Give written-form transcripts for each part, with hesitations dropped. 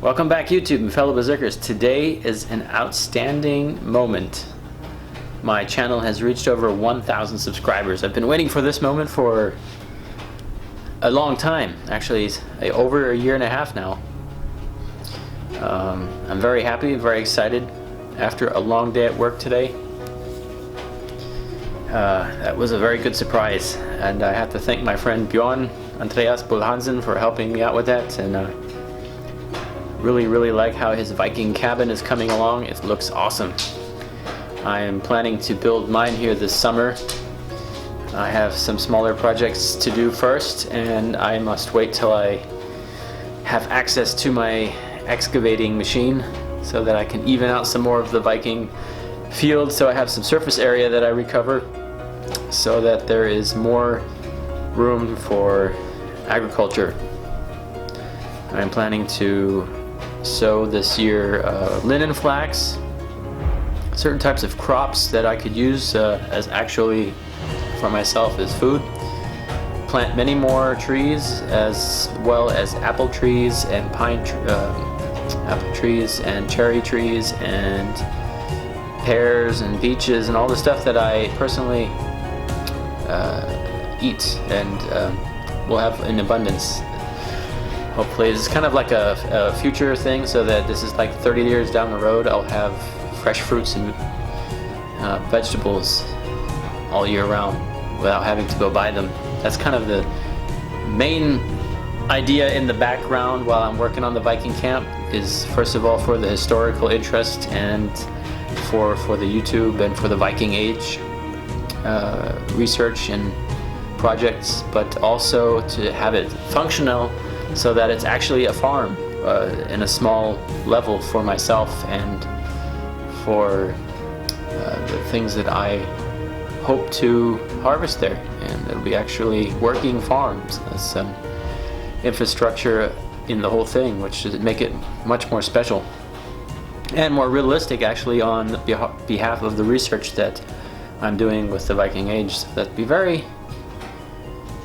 Welcome back, YouTube and fellow berserkers. Today is an outstanding moment. My channel has reached over 1,000 subscribers. I've been waiting for this moment for a long time, actually over a year and a half now. I'm very happy, very excited after a long day at work today. That was a very good surprise, and I have to thank my friend Bjorn Andreas Bullhansen for helping me out with that, and really like how his Viking cabin is coming along. It looks awesome. I am planning to build mine here this summer. I have some smaller projects to do first, and I must wait till I have access to my excavating machine so that I can even out some more of the Viking field, so I have some surface area that I recover so that there is more room for agriculture. I'm planning to sow this year linen flax, certain types of crops that I could use as actually for myself as food. Plant many more trees, as well as apple trees and apple trees and cherry trees and pears and beeches and all the stuff that I personally eat and will have in abundance. Hopefully it's kind of like a future thing, so that this is like 30 years down the road I'll have fresh fruits and vegetables all year round without having to go buy them. That's kind of the main idea in the background while I'm working on the Viking camp, is first of all for the historical interest and for the YouTube and for the Viking Age research and projects, but also to have it functional so that it's actually a farm in a small level for myself and for the things that I hope to harvest there, and it'll be actually working farms. That's some infrastructure in the whole thing, which should make it much more special and more realistic actually on behalf of the research that I'm doing with the Viking Age. So that'd be very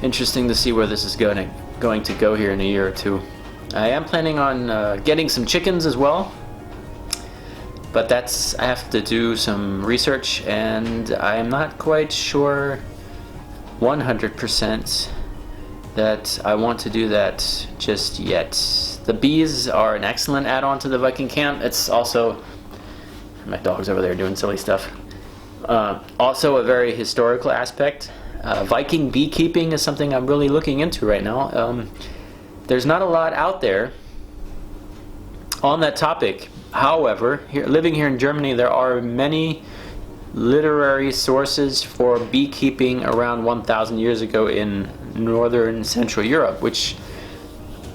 interesting to see where this is going to go here in a year or two. I am planning on getting some chickens as well, but I have to do some research, and I'm not quite sure 100% that I want to do that just yet. The bees are an excellent add-on to the Viking camp. It's also, my dog's over there doing silly stuff, also a very historical aspect. Viking beekeeping is something I'm really looking into right now. There's not a lot out there on that topic. However, living here in Germany, there are many literary sources for beekeeping around 1,000 years ago in northern Central Europe, which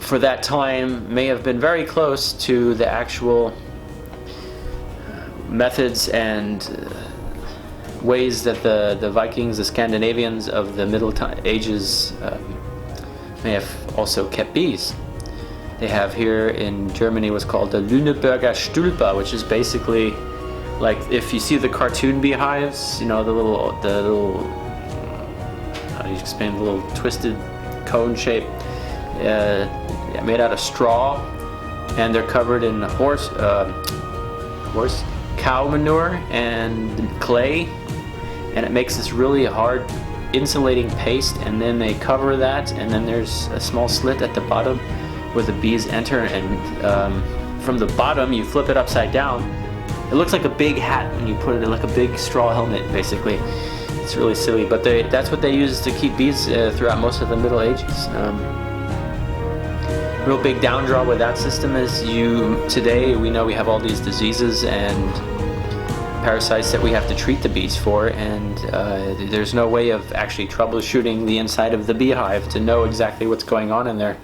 for that time may have been very close to the actual methods and ways that the Vikings, the Scandinavians of the Middle Ages may have also kept bees. They have here in Germany what's called the Lüneburger Stülpe, which is basically like if you see the cartoon beehives, you know, the little how do you explain, the little twisted cone shape, made out of straw, and they're covered in cow manure and clay, and it makes this really hard insulating paste, and then they cover that, and then there's a small slit at the bottom where the bees enter, and from the bottom you flip it upside down. It looks like a big hat when you put it in, like a big straw helmet basically. It's really silly, but that's what they use to keep bees throughout most of the Middle Ages. Real big down draw with that system is today we know we have all these diseases and parasites that we have to treat the bees for, and there's no way of actually troubleshooting the inside of the beehive to know exactly what's going on in there.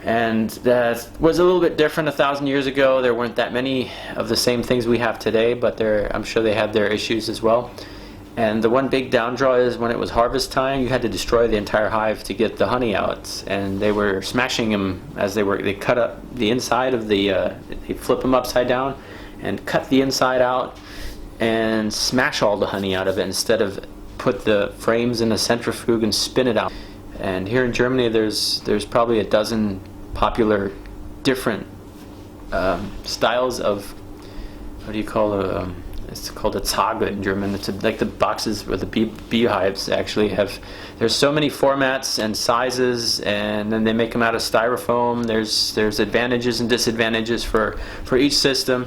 And that was a little bit different 1,000 years ago. There weren't that many of the same things we have today, but I'm sure they had their issues as well. And the one big down draw is when it was harvest time, you had to destroy the entire hive to get the honey out, and they were smashing them as they cut up the inside of they flip them upside down and cut the inside out and smash all the honey out of it, instead of put the frames in a centrifuge and spin it out. And here in Germany there's probably a dozen popular different styles of, what do you call it? It's called a Tage in German. It's like the boxes where the beehives actually have. There's so many formats and sizes, and then they make them out of styrofoam. There's advantages and disadvantages for each system,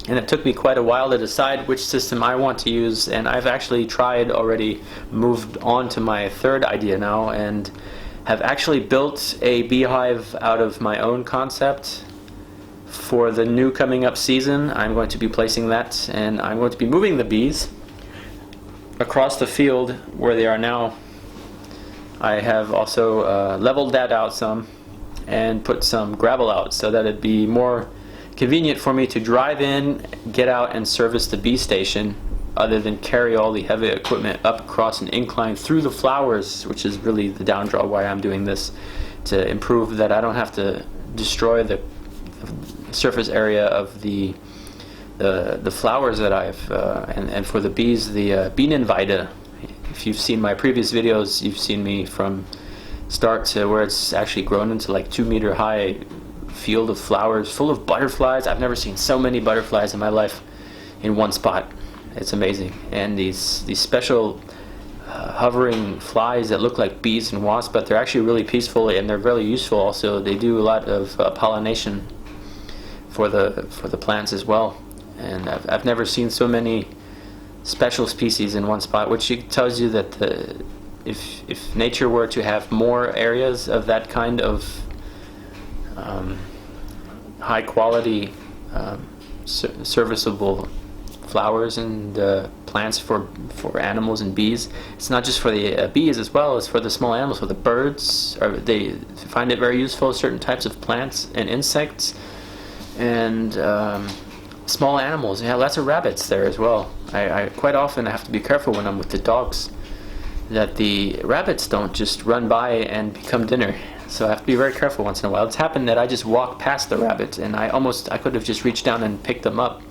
and it took me quite a while to decide which system I want to use. And I've actually already moved on to my third idea now, and have actually built a beehive out of my own concept. For the new coming up season, I'm going to be placing that, and I'm going to be moving the bees across the field where they are now. I have also leveled that out some and put some gravel out so that it'd be more convenient for me to drive in, get out, and service the bee station, other than carry all the heavy equipment up across an incline through the flowers, which is really the downdraw why I'm doing this, to improve that I don't have to destroy the surface area of the flowers that I've and for the bees, the Bienenweide. If you've seen my previous videos, you've seen me from start to where it's actually grown into like 2-meter high field of flowers full of butterflies. I've never seen so many butterflies in my life in one spot. It's amazing. And these special hovering flies that look like bees and wasps, but they're actually really peaceful, and they're really useful also. They do a lot of pollination for the plants as well. And I've never seen so many special species in one spot, which tells you that if nature were to have more areas of that kind of high quality serviceable flowers and plants for animals and bees, it's not just for the bees as well as for the small animals. For the birds, they find it very useful. Certain types of plants and insects, and small animals. Yeah, lots of rabbits there as well. I quite often have to be careful when I'm with the dogs that the rabbits don't just run by and become dinner. So I have to be very careful once in a while. It's happened that I just walked past the rabbit, and I could have just reached down and picked them up,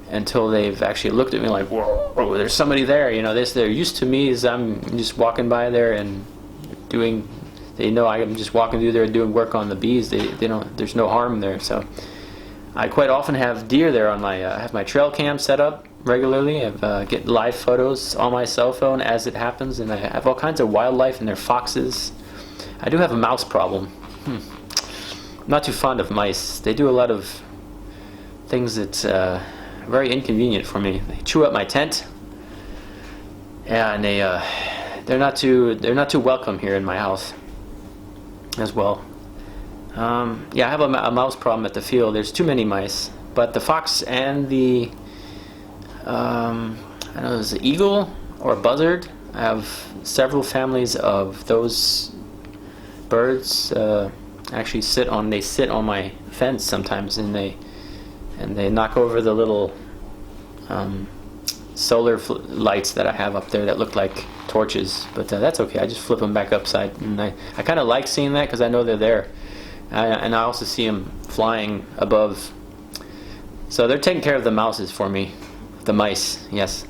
until they've actually looked at me like, whoa, there's somebody there. You know, they're used to me as I'm just walking by there and doing. They know I'm just walking through there doing work on the bees. They don't. There's no harm there. So I quite often have deer there on my. I have my trail cam set up regularly. I get live photos on my cell phone as it happens, and I have all kinds of wildlife, and there are foxes. I do have a mouse problem. I'm not too fond of mice. They do a lot of things that very inconvenient for me. They chew up my tent, and they're not too welcome here in my house as well. Yeah, I have a mouse problem at the field. There's too many mice, but the fox and the I don't know, is it eagle or buzzard? I have several families of those birds. Actually sit on my fence sometimes, and they knock over the little solar lights that I have up there that look like torches, but that's okay. I just flip them back upside, and I kind of like seeing that because I know they're there, and I also see them flying above. So they're taking care of the mouses for me, the mice, yes.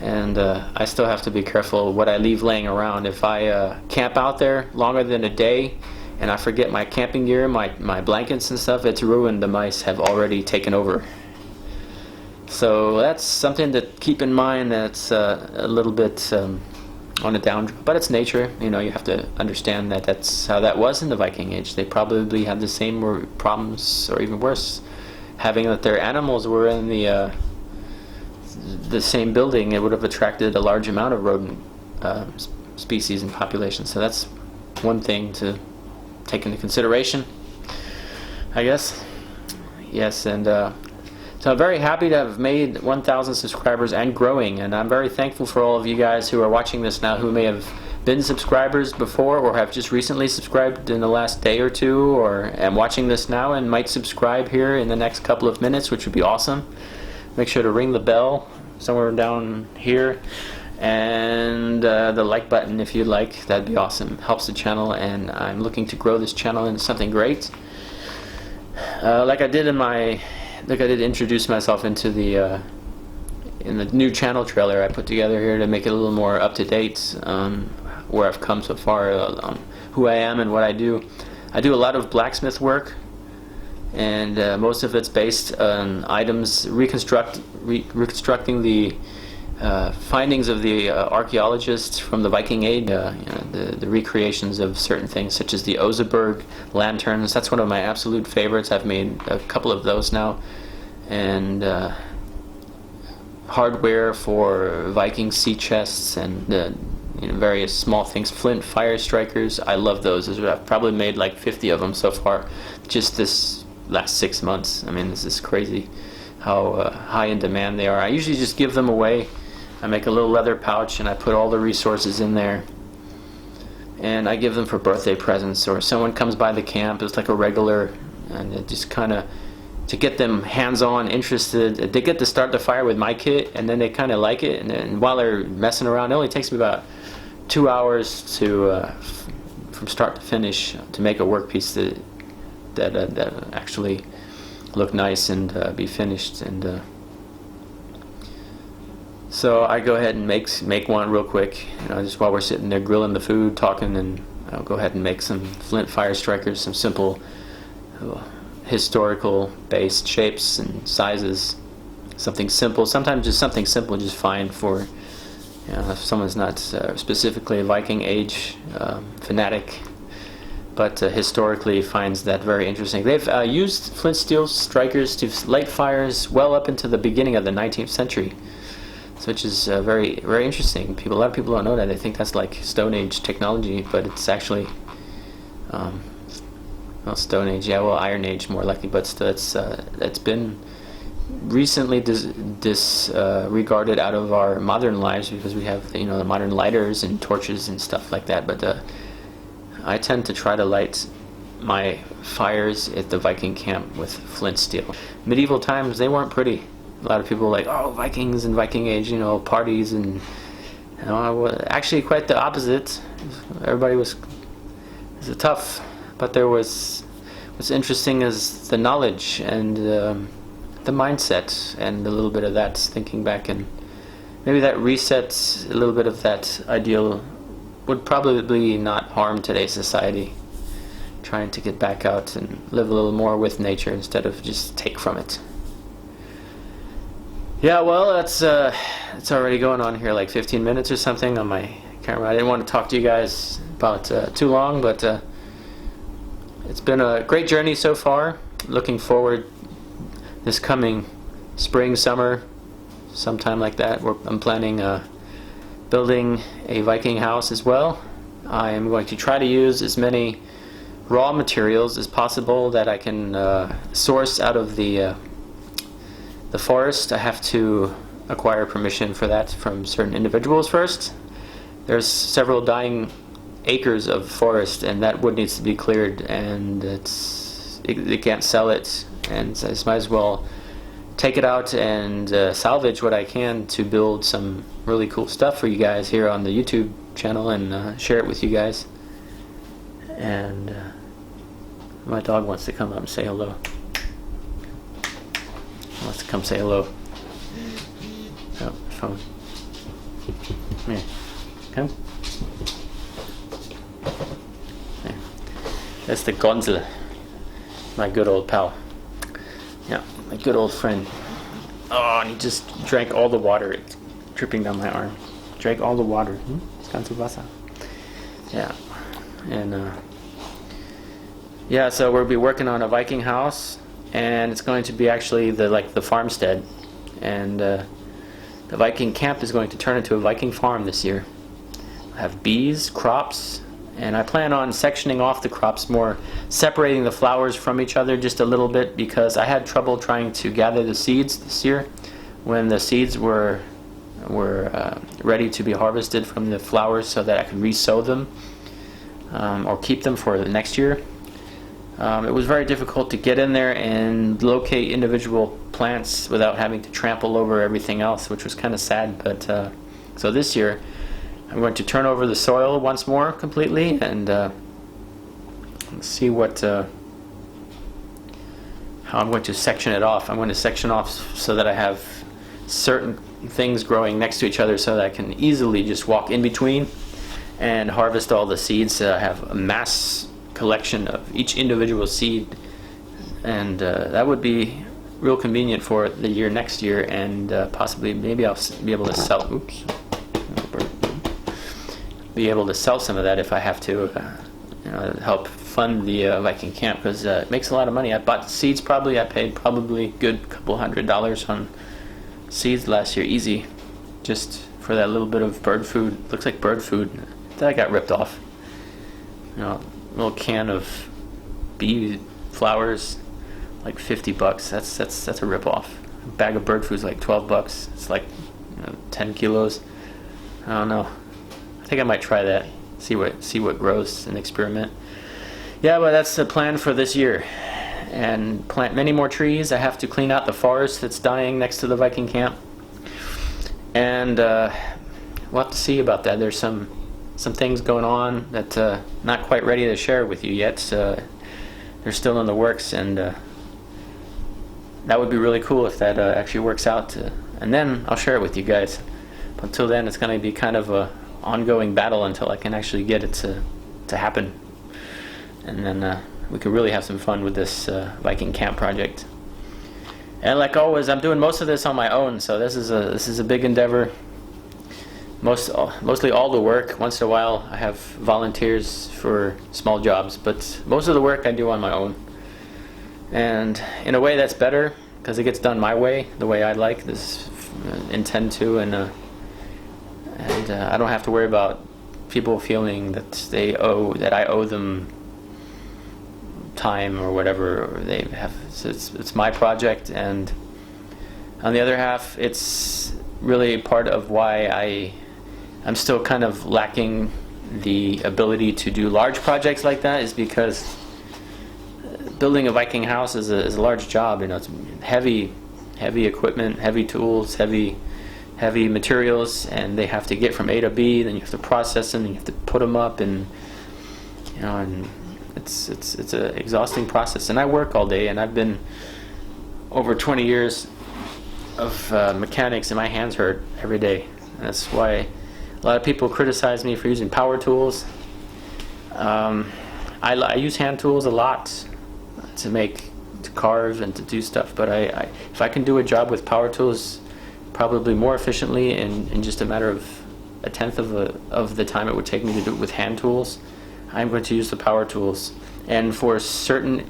And I still have to be careful what I leave laying around. If I camp out there longer than a day and I forget my camping gear, my blankets and stuff, it's ruined. The mice have already taken over. So that's something to keep in mind. That's a little bit on the down, but it's nature. You know, you have to understand that that's how that was in the Viking Age. They probably had the same problems, or even worse, having that their animals were in the same building. It would have attracted a large amount of rodent species and population. So that's one thing to take into consideration, I guess. Yes, and so I'm very happy to have made 1,000 subscribers and growing, and I'm very thankful for all of you guys who are watching this now, who may have been subscribers before or have just recently subscribed in the last day or two, or am watching this now and might subscribe here in the next couple of minutes, which would be awesome. Make sure to ring the bell somewhere down here, and the like button if you'd like. That'd be awesome. Helps the channel, and I'm looking to grow this channel into something great. Like I did introduce myself into the in the new channel trailer I put together here to make it a little more up to date, where I've come so far, who I am and what I do. I do a lot of blacksmith work, and most of it's based on items reconstructing the findings of the archaeologists from the Viking Age, the recreations of certain things such as the Oseberg lanterns. That's one of my absolute favorites. I've made a couple of those now, and hardware for Viking sea chests and various small things. Flint fire strikers. I love those. I've probably made like 50 of them so far, just this last 6 months. I mean, this is crazy how high in demand they are. I usually just give them away. I make a little leather pouch and I put all the resources in there, and I give them for birthday presents, or someone comes by the camp. It's like a regular, and it just kind of to get them hands-on interested. They get to start the fire with my kit, and then they kind of like it, and then while they're messing around, it only takes me about 2 hours to from start to finish to make a workpiece that actually look nice and be finished. And so I go ahead and make one real quick, just while we're sitting there grilling the food, talking, and I'll go ahead and make some flint fire strikers, some simple historical based shapes and sizes. Something simple. Sometimes just something simple just fine for if someone's not specifically a Viking Age fanatic, but historically finds that very interesting. They've used flint steel strikers to light fires well up into the beginning of the 19th century, which is very, very interesting. A lot of people don't know that. They think that's like Stone Age technology, but it's actually Stone Age, Iron Age more likely, but it's been recently disregarded out of our modern lives because we have the modern lighters and torches and stuff like that. But I tend to try to light my fires at the Viking camp with flint steel. Medieval times, they weren't pretty. A lot of people were like, oh, Vikings and Viking Age, parties, and actually quite the opposite. Everybody was tough, but there was, what's interesting is the knowledge and the mindset, and a little bit of that thinking back, and maybe that resets a little bit of that ideal would probably not harm today's society, trying to get back out and live a little more with nature instead of just take from it. Yeah, well, it's already going on here like 15 minutes or something on my camera. I didn't want to talk to you guys about too long, but it's been a great journey so far. Looking forward this coming spring, summer, sometime like that, I'm planning building a Viking house as well. I am going to try to use as many raw materials as possible that I can source out of the forest. I have to acquire permission for that from certain individuals first. There's several dying acres of forest, and that wood needs to be cleared, and they can't sell it, and so I might as well take it out and salvage what I can to build some really cool stuff for you guys here on the YouTube channel, and share it with you guys. And my dog wants to come up and say hello. Wants to come say hello. Oh, phone. Come here. Come. There. That's the Gonzel, my good old pal. Yeah, my good old friend. Oh, and he just drank all the water. It's dripping down my arm. Drank all the water. Ganze Wasser. Yeah. And so we'll be working on a Viking house, and it's going to be actually the farmstead, and the Viking camp is going to turn into a Viking farm this year. I have bees, crops, and I plan on sectioning off the crops more, separating the flowers from each other just a little bit, because I had trouble trying to gather the seeds this year when the seeds were ready to be harvested from the flowers, so that I could re-sow them or keep them for the next year. It was very difficult to get in there and locate individual plants without having to trample over everything else, which was kind of sad. But so this year I'm going to turn over the soil once more completely, and see how I'm going to section it off. I'm going to section off so that I have certain things growing next to each other, so that I can easily just walk in between and harvest all the seeds. I have a mass collection of each individual seed and that would be real convenient for the year next year, and possibly maybe I'll be able to sell. Oops. Be able to sell some of that if I have to, help fund the Viking camp, because it makes a lot of money. I bought seeds. I paid probably good couple $100 on seeds last year, easy, just for that little bit of bird food. Looks like bird food that I got ripped off. A little can of bee flowers, like $50. That's a rip off. A bag of bird food is like $12. It's like 10 kilos. I don't know. I think I might try that. See what grows and experiment. Yeah, but that's the plan for this year. And plant many more trees. I have to clean out the forest that's dying next to the Viking camp. And we'll have to see about that. There's some things going on that not quite ready to share with you yet. They're still in the works, and that would be really cool if that actually works out. And then I'll share it with you guys. But until then, it's going to be kind of a ongoing battle until I can actually get it to happen, and then we could really have some fun with this Viking camp project. And like always, I'm doing most of this on my own, so this is a big endeavor. Mostly all the work. Once in a while I have volunteers for small jobs, but most of the work I do on my own, and in a way that's better because it gets done my way, the way I like this, intend to, and I don't have to worry about people feeling that I owe them time or whatever, or they have. It's my project, and on the other half, it's really part of why I'm still kind of lacking the ability to do large projects like that, is because building a Viking house is a large job. It's heavy equipment, heavy tools, heavy materials, and they have to get from A to B. Then you have to process them, and you have to put them up, and and it's an exhausting process. And I work all day, and I've been over 20 years of mechanics, and my hands hurt every day. And that's why a lot of people criticize me for using power tools. I use hand tools a lot to carve and to do stuff, but if I can do a job with power tools probably more efficiently in just a matter of a tenth of the time it would take me to do it with hand tools, I'm going to use the power tools. And for certain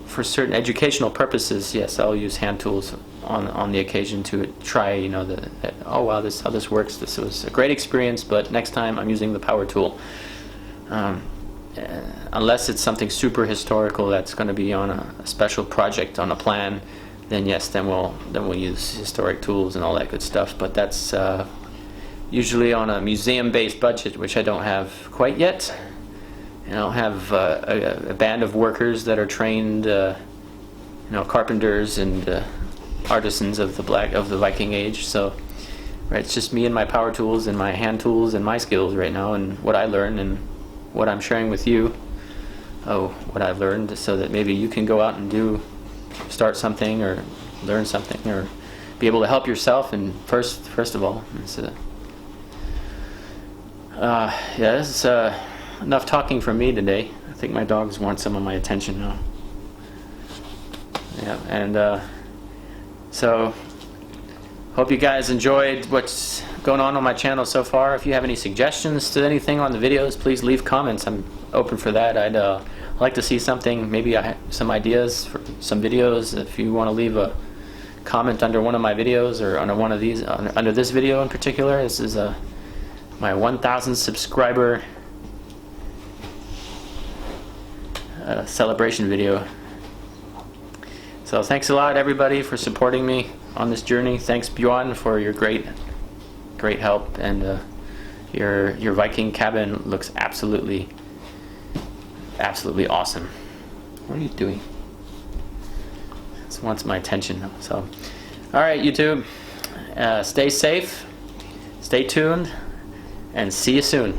educational purposes, yes, I'll use hand tools on the occasion to try, oh wow, this how this works. This was a great experience, but next time I'm using the power tool. Unless it's something super historical that's going to be on a special project on a plan, then yes, then we'll use historic tools and all that good stuff. But that's usually on a museum-based budget, which I don't have quite yet. And I'll have a band of workers that are trained, carpenters and artisans of the Viking Age. So, right, it's just me and my power tools and my hand tools and my skills right now, and what I learned and what I'm sharing with you. What I've learned, so that maybe you can go out and start something or learn something or be able to help yourself. And first of all, this is enough talking from me today. I think my dogs want some of my attention now. Yeah, and so hope you guys enjoyed what's going on my channel so far. If you have any suggestions to anything on the videos, please leave comments. I'm open for that. I'd like to see something. Maybe I have some ideas for some videos. If you want to leave a comment under one of my videos, or under one of these, under this video in particular, this is my 1,000 subscriber celebration video. So thanks a lot, everybody, for supporting me on this journey. Thanks, Bjorn, for your great help, and your Viking cabin looks absolutely awesome. What are you doing? This wants my attention. So, all right, YouTube, stay safe, stay tuned, and see you soon.